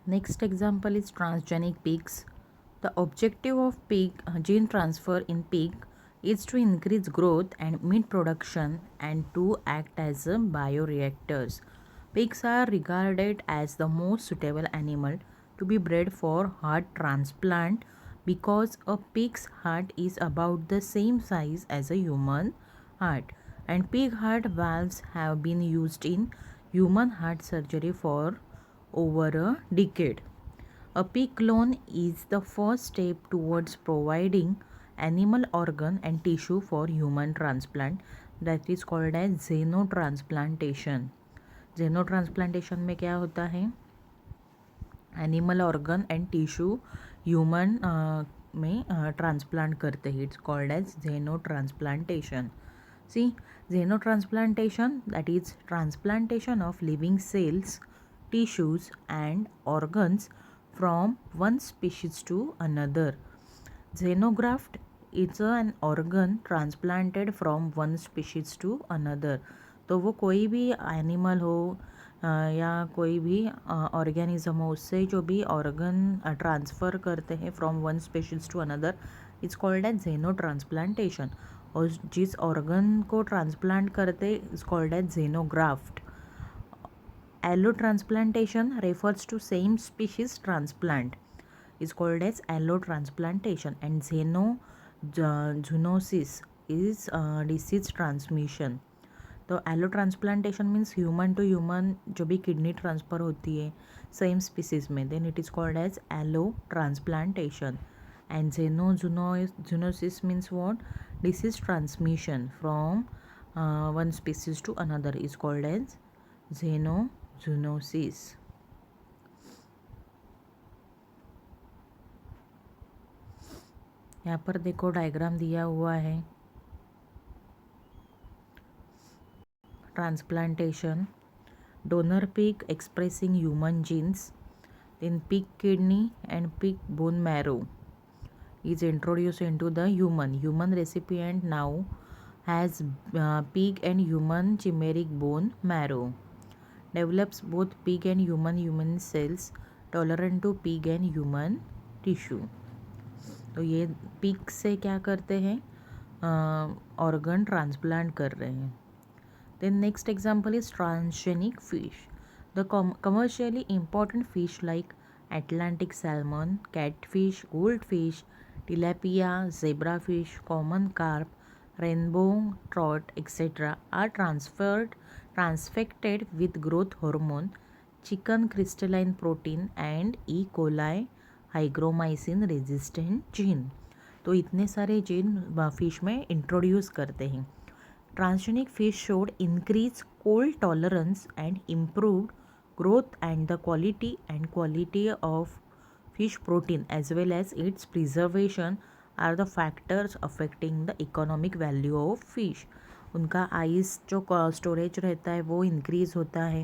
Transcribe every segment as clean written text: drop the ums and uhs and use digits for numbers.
Next example is transgenic pigs. The objective of pig gene transfer in pig is to increase growth and meat production and to act as bioreactors. Pigs are regarded as the most suitable animal to be bred for heart transplant because a pig's heart is about the same size as a human heart, and pig heart valves have been used in human heart surgery for over a decade. A pig clone is the first step towards providing animal organ and tissue for human transplant, that is called as xenotransplantation. xenotransplantation में क्या होता है, animal organ and tissue human में transplant करते हैं. It's called as xenotransplantation. See, xenotransplantation, that is transplantation of living cells, tissues and organs from one species to another. Xenograft is an organ transplanted from one species to another. तो वो कोई भी animal हो या कोई भी organism हो, उससे जो भी ऑर्गन ट्रांसफ़र करते हैं from one species to another, it's called as xenotransplantation. और जिस ऑर्गन को ट्रांसप्लांट करते it's called as xenograft. Allotransplantation refers to same species transplant, is called as allotransplantation, and zoonosis is disease transmission. तो allotransplantation means human to human जो भी kidney transfer होती है same species में, then it is called as allotransplantation. And zoonosis means what, disease transmission from one species to another is called as zoonosis. यहाँ पर देखो diagram दिया हुआ है. Transplantation, donor pig expressing human genes, then pig kidney and pig bone marrow is introduced into the human recipient now has pig and human chimeric bone marrow, develops both pig and human cells tolerant to pig and human tissue. तो ये pig से क्या करते हैं, organ transplant कर रहे हैं. Then next example is transgenic fish. The commercially important fish like Atlantic salmon, catfish, goldfish, tilapia, zebrafish, common carp, rainbow trout, etc. are transfected with growth hormone, chicken crystalline protein and E. coli hygromycin resistant gene. तो इतने सारे gene fish में introduce करते हैं. Transgenic fish showed increased cold tolerance and improved growth and the quality of fish protein as well as its preservation are the factors affecting the economic value of fish. उनका ice जो storage रहता है वो increase होता है,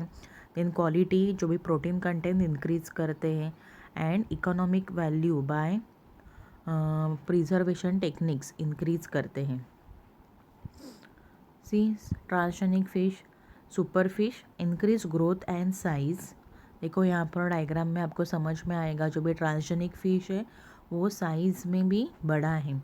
then quality जो भी protein content increase करते हैं, and economic value by preservation techniques increase करते हैं. See, transgenic fish, super fish, increase growth and size. देखो यहाँ पर डायग्राम में आपको समझ में आएगा, जो भी ट्रांसजेनिक फिश है वो साइज़ में भी बड़ा है.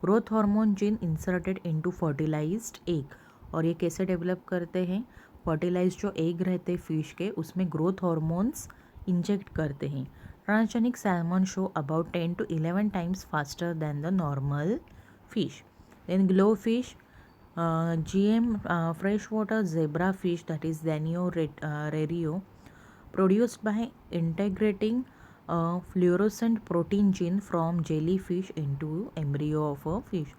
Growth hormone gene inserted into fertilised egg. और ये कैसे डेवलप करते हैं, फर्टिलाइज जो एग रहते फिश के उसमें ग्रोथ हार्मोन्स इंजेक्ट करते हैं. Transgenic salmon show about 10 to 11 times faster than the normal fish. Then glow fish, GM freshwater zebrafish, that is Danio rerio, produced by integrating a fluorescent protein gene from jellyfish into embryo of a fish.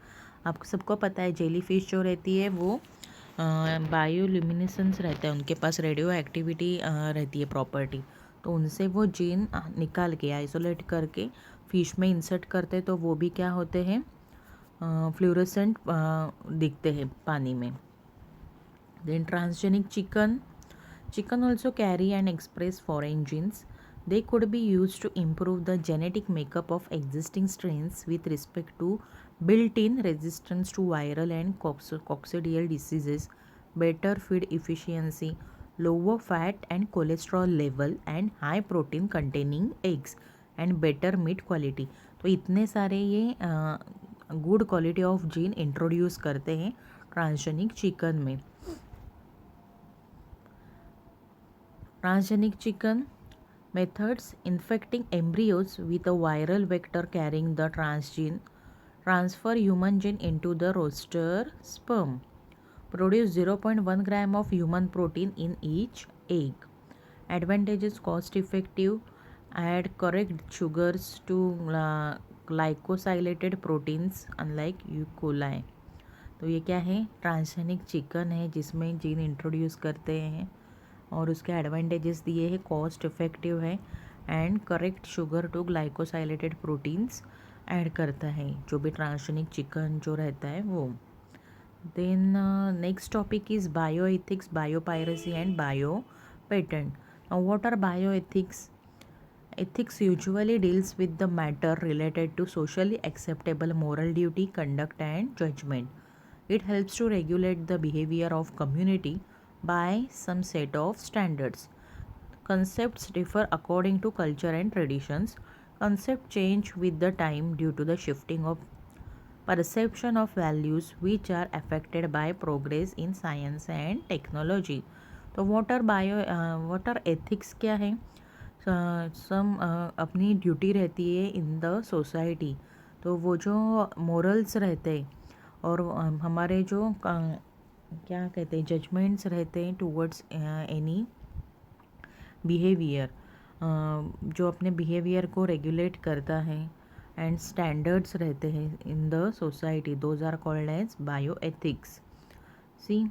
आपको सबको पता है jellyfish जो रहती है वो bioluminescence रहता है, उनके पास रेडियो एक्टिविटी रहती है प्रॉपर्टी, तो उनसे वो जीन निकाल के आइसोलेट करके फिश में इंसर्ट करते तो वो भी क्या होते हैं, फ्लोरोसेंट दिखते हैं पानी में. Then transgenic chicken also carry and express foreign genes. They could be use to improve the genetic makeup of existing strains with respect to built in resistance to viral and coccidial diseases, better feed efficiency, lower fat and cholesterol level and high protein containing eggs and better meat quality. तो इतने सारे ये good quality of gene introduce करते हैं transgenic chicken में. Transgenic chicken methods: infecting embryos with a viral vector carrying the transgene, transfer human gene into the roster sperm, produce 0.1 gram of human protein in each egg. Advantages: cost effective, add correct sugars to glycosylated proteins unlike E. coli. तो ये क्या है, transgenic chicken है जिसमें gene introduce करते हैं और उसके एडवांटेजेस दिए हैं, कॉस्ट इफेक्टिव है and correct sugar to glycosylated proteins add करता है जो भी ट्रांसजेनिक चिकन जो रहता है वो. Then next topic is bio ethics, bio piracy and bio patent. What are bio ethics? Ethics usually deals with the matter related to socially acceptable moral duty, conduct, and judgment. It helps to regulate the behavior of community by some set of standards. Concepts differ according to culture and traditions. Concepts change with the time due to the shifting of perception of values which are affected by progress in science and technology. तो what are ethics क्या है? सम अपनी duty रहती है इन the society. तो वो जो morals रहते हैं और हमारे जो क्या कहते हैं जजमेंट्स रहते हैं टूवर्ड्स एनी बिहेवियर, जो अपने बिहेवियर को रेगुलेट करता है एंड स्टैंडर्ड्स रहते हैं in the society, those are called as bioethics. See,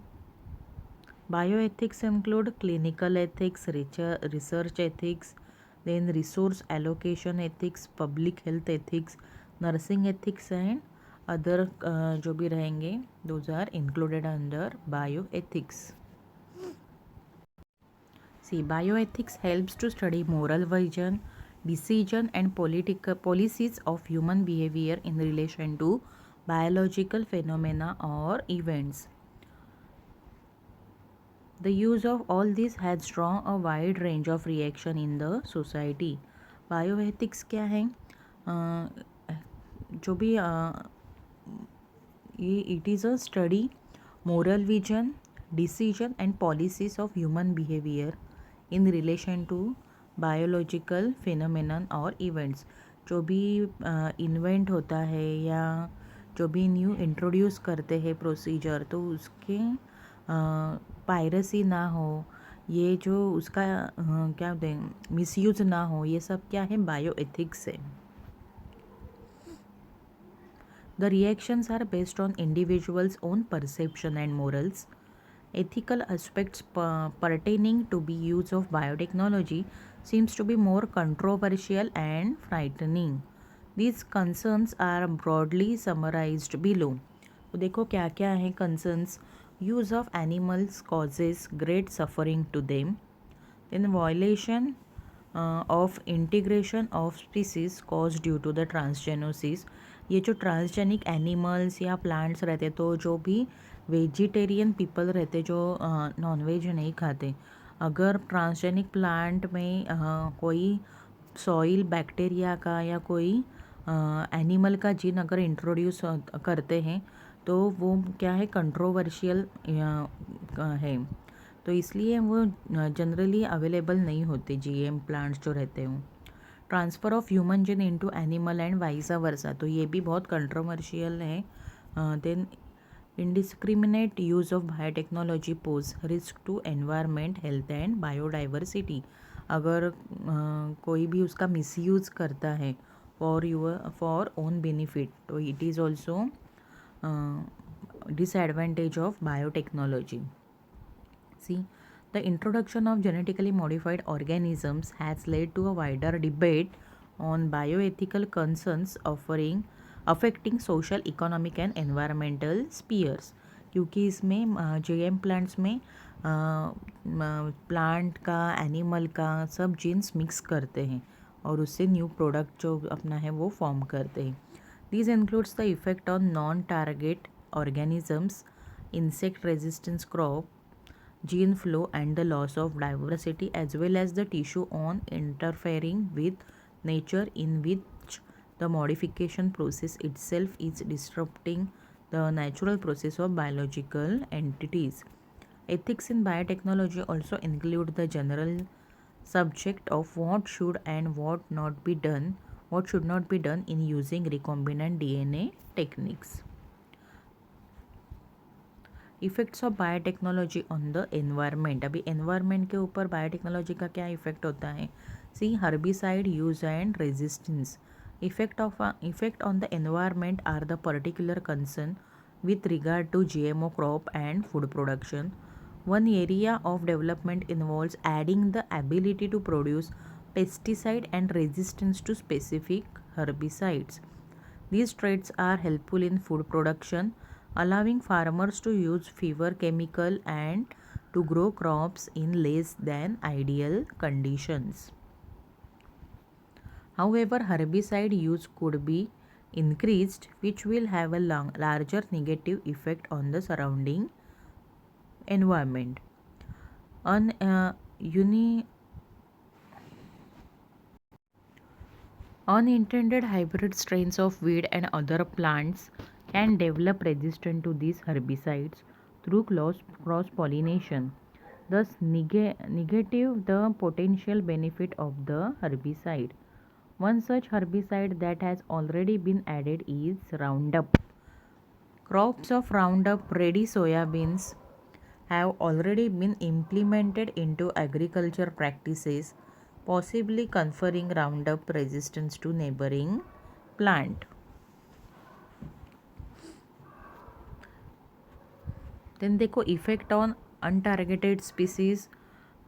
bioethics include clinical ethics, research ethics, then resource allocation ethics, public health ethics, nursing ethics and other जो भी रहेंगे those are included under bioethics. See, bioethics helps to study moral vision, decision and political policies of human behavior in relation to biological phenomena or events. The use of all this has drawn a wide range of reaction in the society. Bioethics क्या है? जो भी ये it is a study, moral vision, decision and policies of human behavior in relation to biological phenomenon और events. जो भी invent होता है या जो भी न्यू इंट्रोड्यूस करते हैं प्रोसीजर, तो उसके पायरेसी ना हो, ये जो उसका क्या बोलते हैं मिसयूज ना हो, ये सब क्या है बायो एथिक्स है. The reactions are based on individuals own perception and morals. Ethical aspects pertaining to be use of biotechnology seems to be more controversial and frightening. These concerns are broadly summarized below. तो देखो क्या क्या है concerns. Use of animals causes great suffering to them. Then violation of integration of species caused due to the transgenosis. ये जो transgenic animals या plants रहते तो जो भी वेजिटेरियन पीपल रहते जो नॉनवेज नहीं खाते, अगर ट्रांसजेनिक प्लांट में कोई सॉइल बैक्टीरिया का या कोई एनिमल का जीन अगर इंट्रोड्यूस करते हैं तो वो क्या है कंट्रोवर्शियल है. तो इसलिए वो जनरली अवेलेबल नहीं होते जीएम प्लांट्स जो रहते हैं. Transfer of human gene into animal and vice versa, तो ये भी बहुत कंट्रोवर्शियल है. Then indiscriminate use of biotechnology pose risk to environment, health and biodiversity. अगर कोई भी उसका मिसयूज़ करता है फॉर ओन बेनिफिट, तो it is also disadvantage of biotechnology. See, the introduction of genetically modified organisms has led to a wider debate on bioethical concerns affecting social, economic and environmental spheres. क्योंकि इसमें GM plants में plant का animal का सब jeans mix करते हैं और उससे न्यू प्रोडक्ट जो अपना है वो फॉर्म करते हैं. These includes the effect on non-target organisms, insect resistance crop, gene flow and the loss of diversity, as well as the tissue on interfering with nature, in which the modification process itself is disrupting the natural process of biological entities. Ethics in biotechnology also include the general subject of what should not be done in using recombinant DNA techniques. Effects of biotechnology on the environment. अभी environment के ऊपर biotechnology का क्या effect होता है? See, herbicide use and resistance. Effect on the environment are the particular concern with regard to GMO crop and food production. One area of development involves adding the ability to produce pesticide and resistance to specific herbicides. These traits are helpful in food production, allowing farmers to use fewer chemical and to grow crops in less than ideal conditions. However, herbicide use could be increased, which will have a larger negative effect on the surrounding environment. Un, uni, Unintended hybrid strains of wheat and other plants can develop resistance to these herbicides through cross pollination, thus negative the potential benefit of the herbicide. One such herbicide that has already been added is Roundup. Crops of Roundup ready soybeans have already been implemented into agriculture practices, possibly conferring Roundup resistance to neighboring plant. Then देखो effect on untargeted species.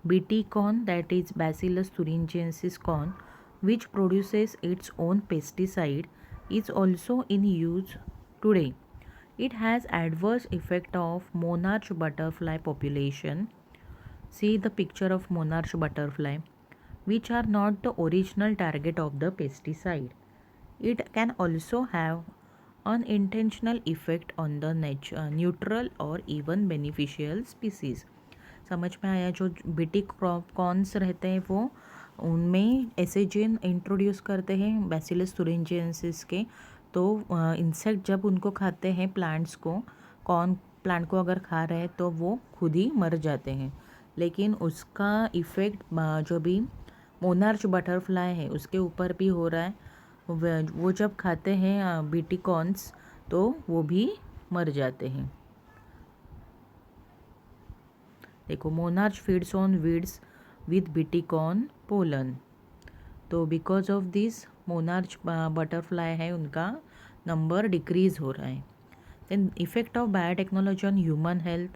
BT corn, that is Bacillus thuringiensis corn, which produces its own pesticide, is also in use today. It has adverse effect of monarch butterfly population. See the picture of monarch butterfly, which are not the original target of the pesticide. It can also have unintentional effect on the neutral or even beneficial species. समझ में आया? जो BT crop corns रहते हैं वो उनमें ऐसे gene introduce करते हैं बैसिलस thuringiensis के, तो इंसेक्ट जब उनको खाते हैं प्लांट्स को, कॉर्न प्लांट को अगर खा रहे हैं तो वो खुद ही मर जाते हैं. लेकिन उसका इफ़ेक्ट जो भी मोनार्च बटरफ्लाई है उसके ऊपर भी हो रहा है. वो जब खाते हैं बीटी कॉर्न्स तो वो भी मर जाते हैं. देखो, monarch feeds on weeds with BT corn pollen. तो because of this monarch butterfly है उनका नंबर डिक्रीज हो रहा है. Then effect of biotechnology on human health.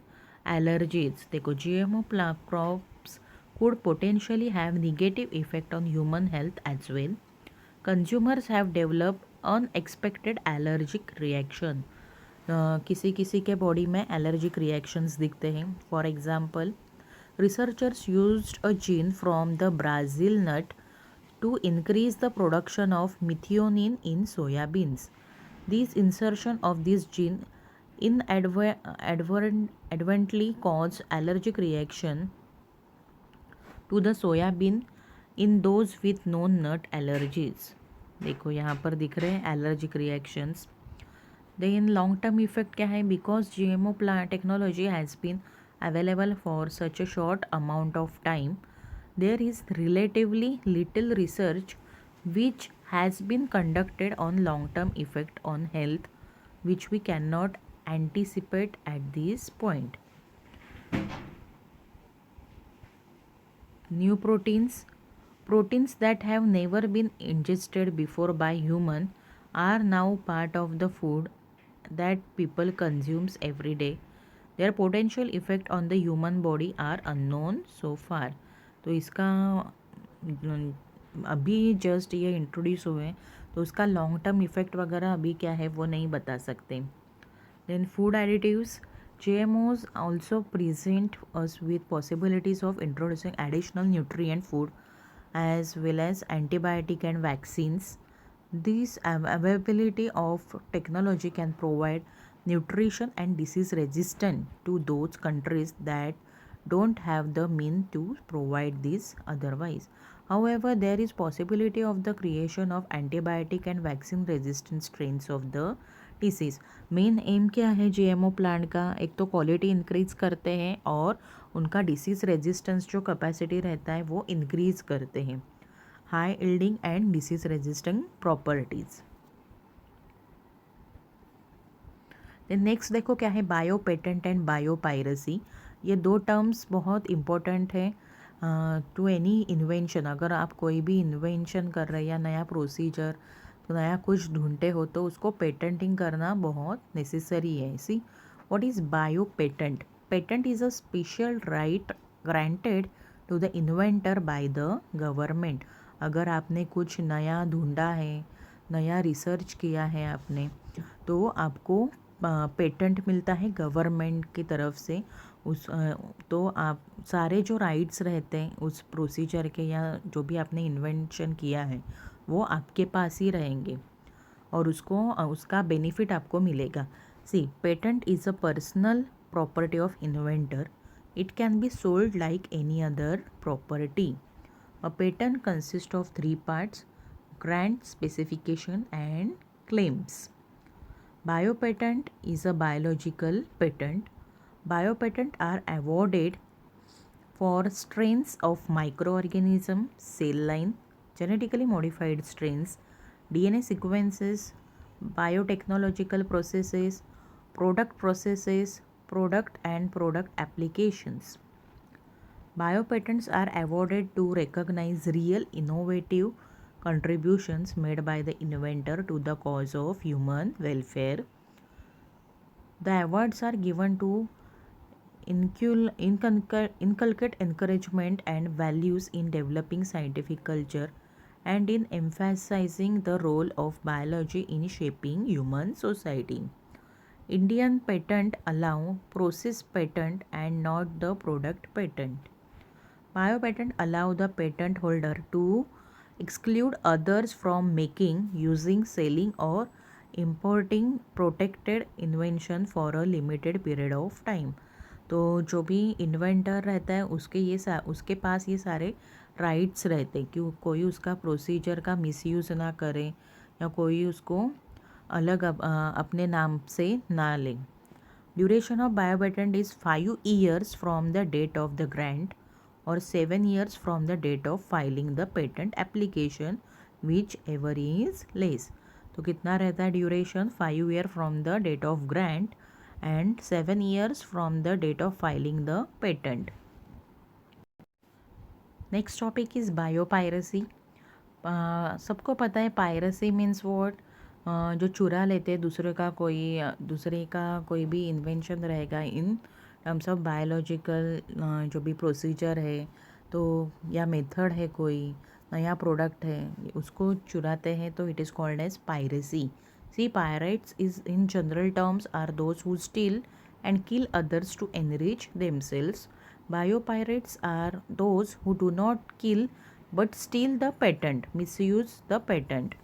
Allergies. देखो, GMO crops could potentially have negative effect on human health as well. Consumers have developed unexpected allergic reaction. किसी किसी के body में एलर्जिक रिएक्शंस दिखते हैं. For example, researchers used a gene from the Brazil nut to increase the production of methionine in soybeans. This insertion of this gene inadvertently caused allergic reaction to the soybean in those with known nut allergies. देखो यहाँ पर दिख रहे हैं allergic reactions. Then long term effect क्या है? Because GMO plant technology has been available for such a short amount of time, there is relatively little research which has been conducted on long term effect on health, which we cannot anticipate at this point. New proteins. Proteins that have never been ingested before by human are now part of the food that people consumes every day. Their potential effect on the human body are unknown so far. तो इसका अभी just ये introduce हुए हैं तो उसका long term effect वगैरह अभी क्या है वो नहीं बता सकते. Then food additives. GMOs also present us with possibilities of introducing additional nutrient food as well as antibiotic and vaccines. This availability of technology can provide nutrition and disease resistance to those countries that don't have the mean to provide this otherwise. However, there is possibility of the creation of antibiotic and vaccine resistant strains of the disease. Main M क्या है GMO plant का? एक तो quality increase करते हैं और उनका disease resistance जो कैपेसिटी रहता है वो इंक्रीज करते हैं. High yielding and disease resistant properties. Next देखो क्या है, bio patent and bio piracy. ये दो टर्म्स बहुत इम्पोर्टेंट है टू एनी इन्वेंशन. अगर आप कोई भी इन्वेंशन कर रहे हैं या नया प्रोसीजर, तो नया कुछ ढूंढते हो तो उसको पेटेंटिंग करना बहुत नेसेसरी है. See what is biopatent? Patent is a special right granted to the inventor by the government. अगर आपने कुछ नया ढूंढा है, नया रिसर्च किया है आपने, तो आपको पेटेंट मिलता है गवर्नमेंट की तरफ से. उस तो आप सारे जो राइट्स रहते हैं उस प्रोसीजर के या जो भी आपने इन्वेंशन किया है वो आपके पास ही रहेंगे और उसको उसका बेनिफिट आपको मिलेगा. See patent is a personal property of inventor. It can be sold like any other property. A patent consist of 3 parts: grant, specification and claims. Biopatent is a biological patent. Biopatent are awarded for strains of microorganism, cell line, genetically modified strains, DNA sequences, biotechnological processes, product and product applications. Biopatents are awarded to recognize real innovative contributions made by the inventor to the cause of human welfare. The awards are given to inculcate encouragement and values in developing scientific culture and in emphasizing the role of biology in shaping human society. Indian patent allow process patent and not the product patent. Biopatent allow the patent holder to exclude others from making, using, selling or importing protected invention for a limited period of time. तो जो भी inventor रहता है उसके पास ये सारे rights रहते हैं कि कोई उसका प्रोसीजर का मिसयूज़ ना करे या कोई उसको अलग अपने नाम से ना ले. Duration of biopatent is 5 years from the date of the grant or 7 years from the date of filing the patent application, whichever is less. तो कितना रहता है duration? 5 year from the date of grant and 7 years from the date of filing the patent. Next topic is biopiracy. सबको पता है piracy means what? जो चुरा लेते हैं दूसरे का कोई भी इन्वेंशन रहेगा इन टर्म्स ऑफ बायोलॉजिकल जो भी प्रोसीजर है तो या मेथड है, कोई नया प्रोडक्ट है उसको चुराते हैं तो it is called as piracy. See pirates is in general terms are those who steal and kill others to enrich themselves. Biopirates are those who do not kill but steal the patent, misuse the patent.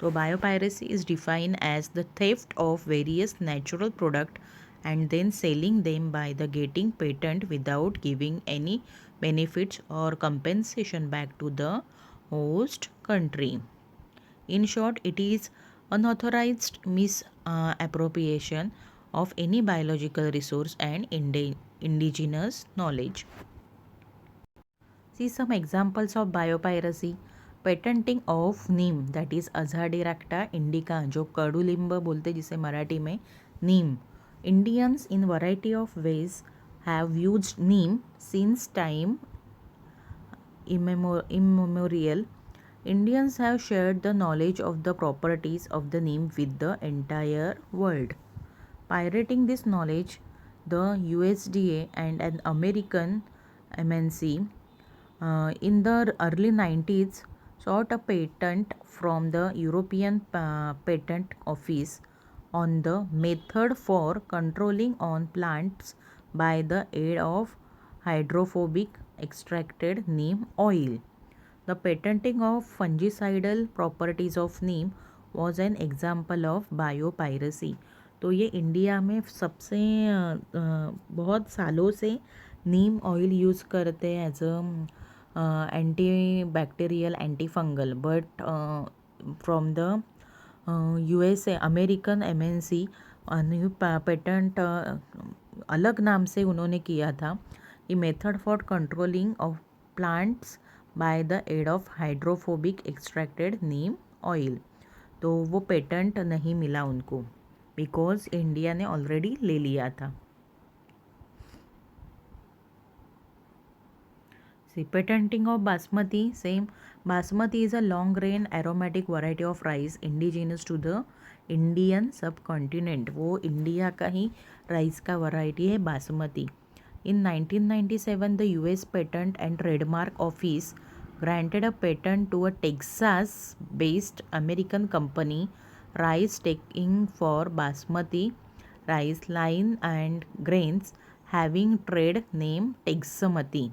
So biopiracy is defined as the theft of various natural products and then selling them by the getting patent without giving any benefits or compensation back to the host country. In short, it is unauthorized misappropriation of any biological resource and indigenous knowledge. See some examples of biopiracy. Patenting of neem, that is Azadirachta indica, जो कडुलिंब बोलते जिसे मराठी में नीम. Indians in variety of ways have used neem since time immemorial. Indians have shared the knowledge of the properties of the neem with the entire world. Pirating this knowledge, the USDA and an American MNC in the early 90s sought a patent from the European Patent Office on the method for controlling on plants by the aid of hydrophobic extracted neem oil. The patenting of fungicidal properties of neem was an example of biopiracy. तो ये India में सबसे बहुत सालों से नीम oil use करते हैं as a antibacterial antifungal, but from the USA American MNC new patent अलग नाम से उन्होंने किया था, ये method for controlling of plants by the aid of hydrophobic extracted neem oil. तो वो पेटेंट नहीं मिला उनको बिकॉज इंडिया ने ऑलरेडी ले लिया था। See, patenting of basmati, same. Basmati is a long grain aromatic variety of rice indigenous to the Indian subcontinent. वो इंडिया का ही राइस का वैरायटी है basmati. In 1997, the US Patent and Trademark Office granted a patent to a Texas-based American company, Rice Taking for basmati rice line and grains, having trade name Texamati.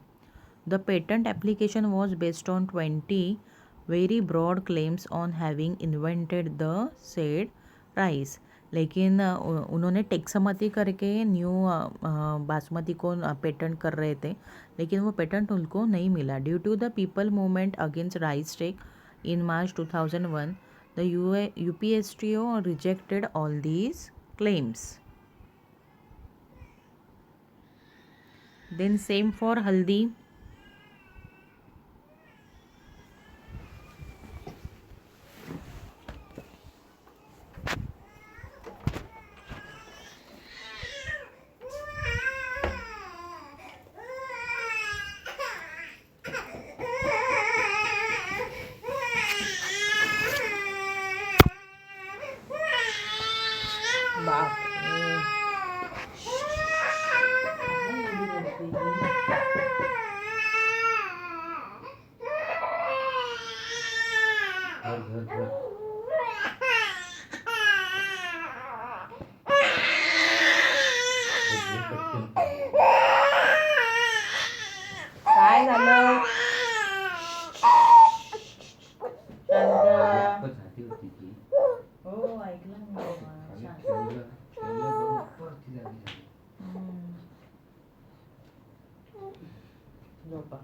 The patent application was based on 20 very broad claims on having invented the said rice. लेकिन उन्होंने टेक्सामती करके new basmati को patent कर रहे थे, लेकिन वो patent उनको नहीं मिला due to the people movement against rice tech in March 2001. The UPSTO rejected all these claims. Then same for haldi. काय झालं? हो ऐकलं मी. झोपा.